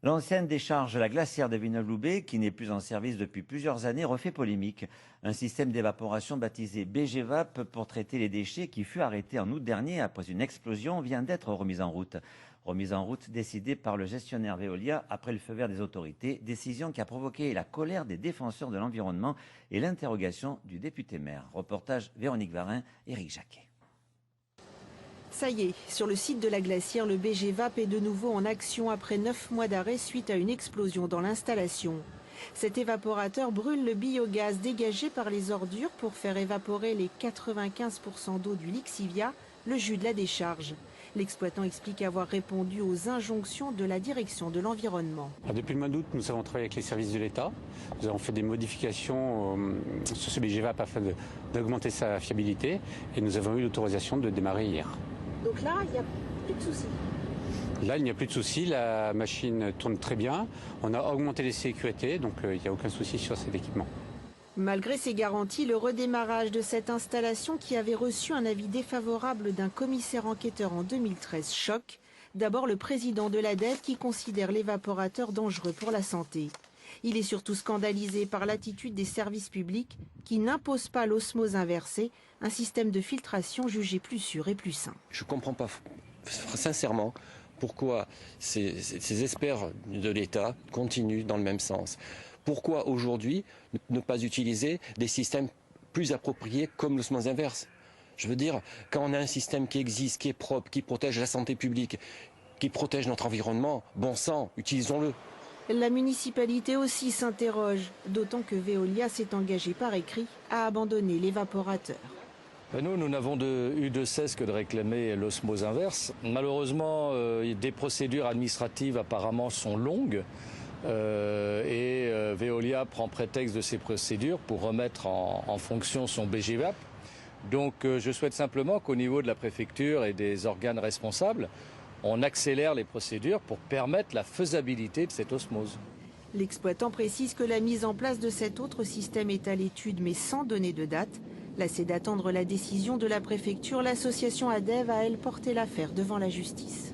L'ancienne décharge de la glacière de Villeneuve-Loubet, qui n'est plus en service depuis plusieurs années, refait polémique. Un système d'évaporation baptisé BGVAP pour traiter les déchets, qui fut arrêté en août dernier après une explosion, vient d'être remise en route. Remise en route décidée par le gestionnaire Veolia après le feu vert des autorités, décision qui a provoqué la colère des défenseurs de l'environnement et l'interrogation du député maire. Reportage Véronique Varin, Éric Jacquet. Ça y est, sur le site de la glacière, le BGVAP est de nouveau en action après 9 mois d'arrêt suite à une explosion dans l'installation. Cet évaporateur brûle le biogaz dégagé par les ordures pour faire évaporer les 95% d'eau du Lixivia, le jus de la décharge. L'exploitant explique avoir répondu aux injonctions de la direction de l'environnement. Depuis le mois d'août, nous avons travaillé avec les services de l'État. Nous avons fait des modifications sur ce BGVAP afin d'augmenter sa fiabilité et nous avons eu l'autorisation de démarrer hier. Donc là, il n'y a plus de soucis. Là, il n'y a plus de soucis, la machine tourne très bien. On a augmenté les sécurités, donc il n'y a aucun souci sur cet équipement. Malgré ces garanties, le redémarrage de cette installation qui avait reçu un avis défavorable d'un commissaire enquêteur en 2013 choque. D'abord le président de l'ADEVE qui considère l'évaporateur dangereux pour la santé. Il est surtout scandalisé par l'attitude des services publics qui n'imposent pas l'osmose inversée, un système de filtration jugé plus sûr et plus sain. Je ne comprends pas sincèrement pourquoi ces experts de l'État continuent dans le même sens. Pourquoi aujourd'hui ne pas utiliser des systèmes plus appropriés comme l'osmose inverse? Je veux dire, quand on a un système qui existe, qui est propre, qui protège la santé publique, qui protège notre environnement, bon sang, utilisons-le. La municipalité aussi s'interroge, d'autant que Veolia s'est engagé par écrit à abandonner l'évaporateur. Nous n'avons eu de cesse que de réclamer l'osmose inverse. Malheureusement, des procédures administratives apparemment sont longues et Veolia prend prétexte de ces procédures pour remettre en fonction son BGVAP. Donc je souhaite simplement qu'au niveau de la préfecture et des organes responsables, on accélère les procédures pour permettre la faisabilité de cette osmose. L'exploitant précise que la mise en place de cet autre système est à l'étude mais sans donner de date. Lassée d'attendre la décision de la préfecture, l'association ADEVE a, elle, porté l'affaire devant la justice.